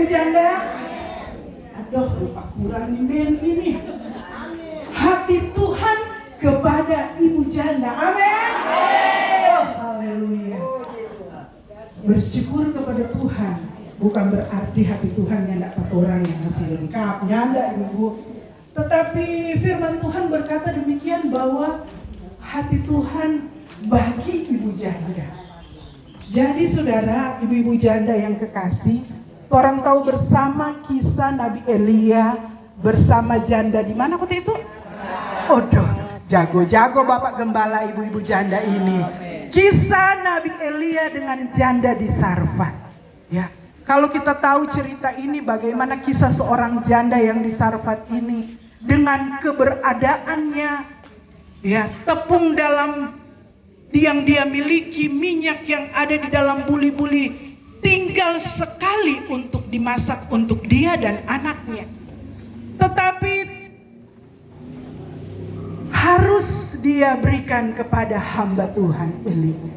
janda? Aduh, lupa kurang nih ini. Hati Tuhan kepada ibu janda. Amin. Oh, haleluya. Bersyukur kepada Tuhan bukan berarti hati Tuhan yang dapat orang yang masih lengkap, nyanda ibu. Tetapi firman Tuhan berkata demikian bahwa hati Tuhan bagi ibu janda. Jadi saudara, ibu-ibu janda yang kekasih, orang tahu bersama kisah Nabi Elia bersama janda di mana kota itu? Odoh, jago-jago Bapak Gembala ibu-ibu janda ini. Kisah Nabi Elia dengan janda di Sarfat. Ya, kalau kita tahu cerita ini bagaimana kisah seorang janda yang di Sarfat ini dengan keberadaannya, ya, tepung dalam yang dia miliki, minyak yang ada di dalam buli-buli, tinggal sekali untuk dimasak untuk dia dan anaknya. Tetapi harus dia berikan kepada hamba Tuhan Elia.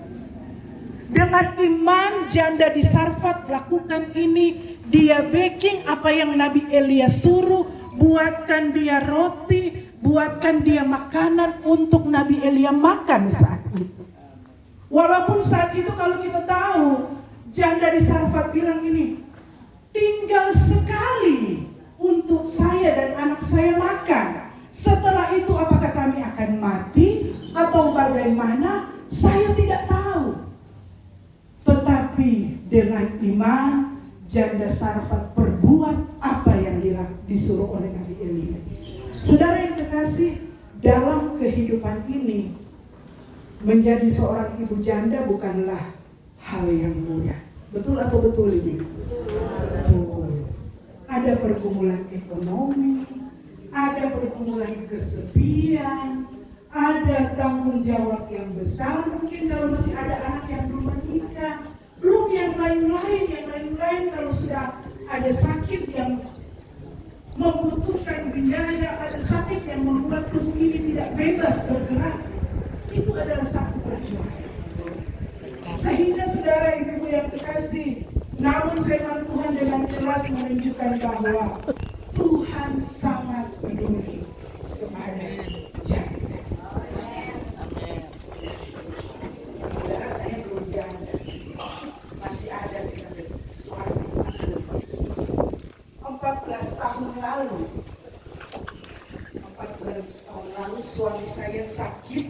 Dengan iman janda di Sarfat lakukan ini. Dia baking apa yang Nabi Elia suruh. Buatkan dia roti, buatkan dia makanan untuk Nabi Elia makan saat itu. Walaupun saat itu kalau kita tahu janda di Sarfat bilang ini, tinggal sekali untuk saya dan anak saya makan. Setelah itu apakah kami akan mati atau bagaimana? Saya tidak tahu. Tetapi dengan iman janda Sarfat perbuat apa yang disuruh oleh Nabi Elia. Saudara yang kekasih, dalam kehidupan ini menjadi seorang ibu janda bukanlah hal yang mudah. Betul atau betul ini? Betul. Ada pergumulan ekonomi, ada pergumulan kesepian, ada tanggung jawab yang besar. Mungkin kalau masih ada anak yang belum menikah, belum yang lain-lain kalau sudah ada sakit yang membutuhkan biaya, ada sakit yang membuat tubuh ini tidak bebas bergerak. Itu adalah satu perjuangan. Sehingga saudara ibu yang kekasih, namun firman Tuhan dengan jelas menunjukkan bahwa Tuhan sangat peduli kepada janda. Saudara, saya belum janda, masih ada dengan suami 14 tahun lalu. 14 tahun lalu suami saya sakit,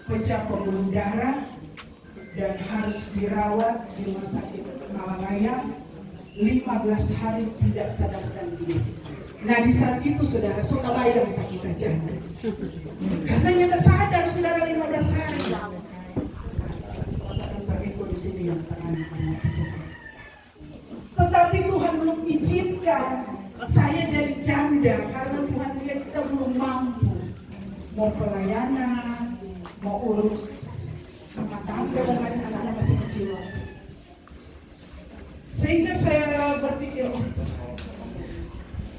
pecah pembuluh darah dan harus dirawat di rumah sakit Malangaya 15 hari tidak sadarkan diri. Nah di saat itu saudara suka bayang apa kita janda. Karena tidak sadar saudara 15 hari. Dokter Eko di sini yang penanganan penyakit. Tetapi Tuhan belum izinkan saya jadi janda karena Tuhan lihat kita belum mampu mau pelayanan, mau urus rumah tangga dengan anak-anak masih kecil. Sehingga saya berpikir,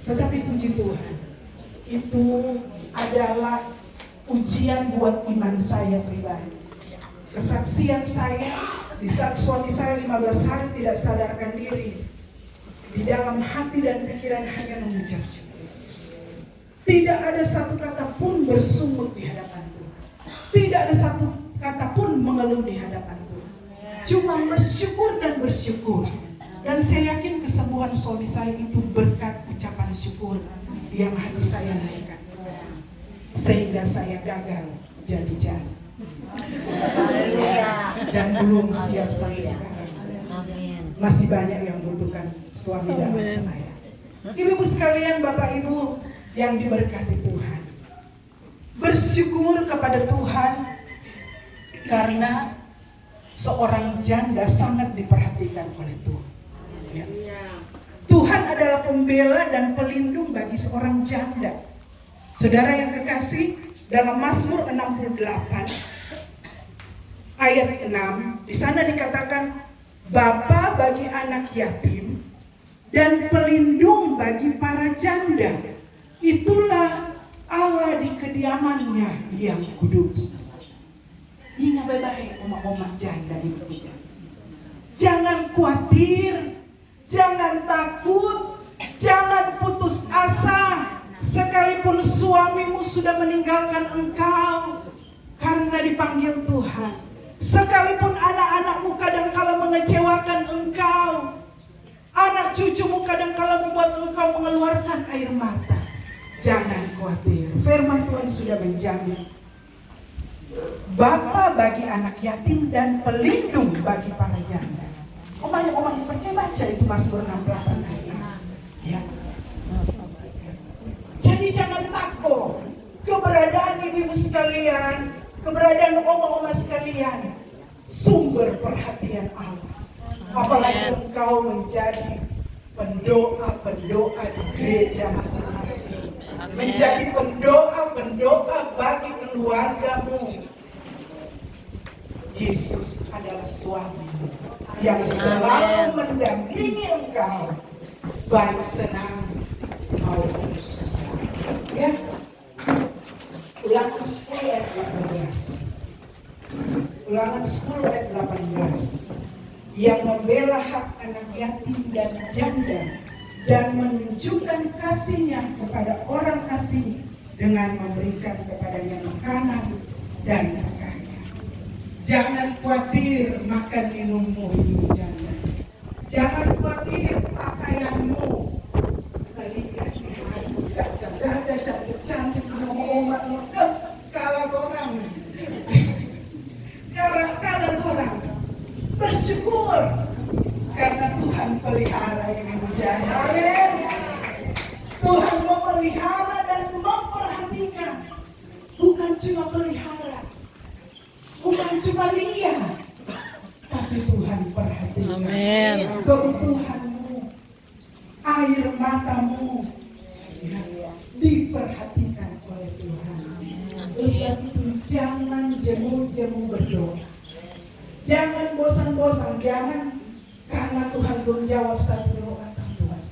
tetapi puji Tuhan, itu adalah ujian buat iman saya pribadi. Kesaksian saya, di saat suami saya 15 hari tidak sadarkan diri, di dalam hati dan pikiran hanya mengucap syukur. Tidak ada satu kata pun bersungut di hadapan Tuhan. Tidak ada satu kata pun mengeluh di hadapan Tuhan. Cuma bersyukur dan bersyukur. Dan saya yakin kesembuhan suami saya itu berkat ucapan syukur yang hati saya naikkan. Sehingga saya gagal jadi janda. Dan belum siap sampai sekarang. Masih banyak yang membutuhkan suami dan ayah. Ibu-ibu sekalian, Bapak Ibu yang diberkati Tuhan, bersyukur kepada Tuhan karena seorang janda sangat diperhatikan oleh Tuhan. Ya. Tuhan adalah pembela dan pelindung bagi seorang janda. Saudara yang kekasih, dalam Mazmur 68 ayat 6, di sana dikatakan, Bapa bagi anak yatim dan pelindung bagi para janda. Itulah Allah di kediamannya yang kudus. Ini baik-baik oma-oma janda itu. Jangan khawatir, jangan jangan takut, jangan putus asa. Sekalipun suamimu sudah meninggalkan engkau karena dipanggil Tuhan. Sekalipun anak-anakmu kadangkala mengecewakan engkau, anak cucumu kadangkala membuat engkau mengeluarkan air mata, jangan khawatir. Firman Tuhan sudah menjamin Bapa bagi anak yatim dan pelindung bagi para janda. Omong percaya baca itu Mazmur 68 ayat 6. Ya. Jadi jangan takut. Keberadaan ibu sekalian, keberadaan oma-oma sekalian, sumber perhatian Allah. Apalagi engkau menjadi pendoa-pendoa di gereja masing-masing, menjadi pendoa-pendoa bagi keluargamu. Yesus adalah suami yang selalu mendampingi engkau, baik senang maupun susah. Ya, Ulangan 10 ayat 18. Ulangan 10 ayat 18. Yang membela hak anak yatim dan janda dan menunjukkan kasihnya kepada orang asing dengan memberikan kepadanya makanan dan pakaian. Jangan khawatir makan minummu ibu janda. Jangan khawatir pakaianmu. Lihat ada cantik-cantik oma-oma kalau orang bersyukur karena Tuhan pelihara ini menjadi. Amin. Tuhan memelihara dan memperhatikan. Bukan cuma pelihara, bukan cuma lihat, tapi Tuhan perhatikan. Amin. Kebutuhanmu, air matamu diperhatikan oleh Tuhan. Terus itu jangan jemu-jemu berdoa. Jangan bosan-bosan, jangan karena Tuhan belum jawab satu doa Tuhan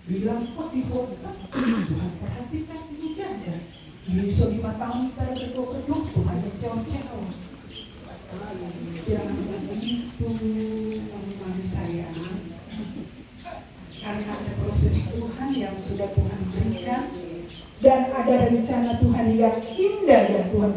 bilang kok dibuka Tuhan perhatikan ini janda. Ini so 5 tahun kita berdoa Tuhan yang jawab-jawab. Jangan begitu teman saya, karena ada proses Tuhan yang sudah Tuhan berikan dan ada rencana Tuhan yang indah yang Tuhan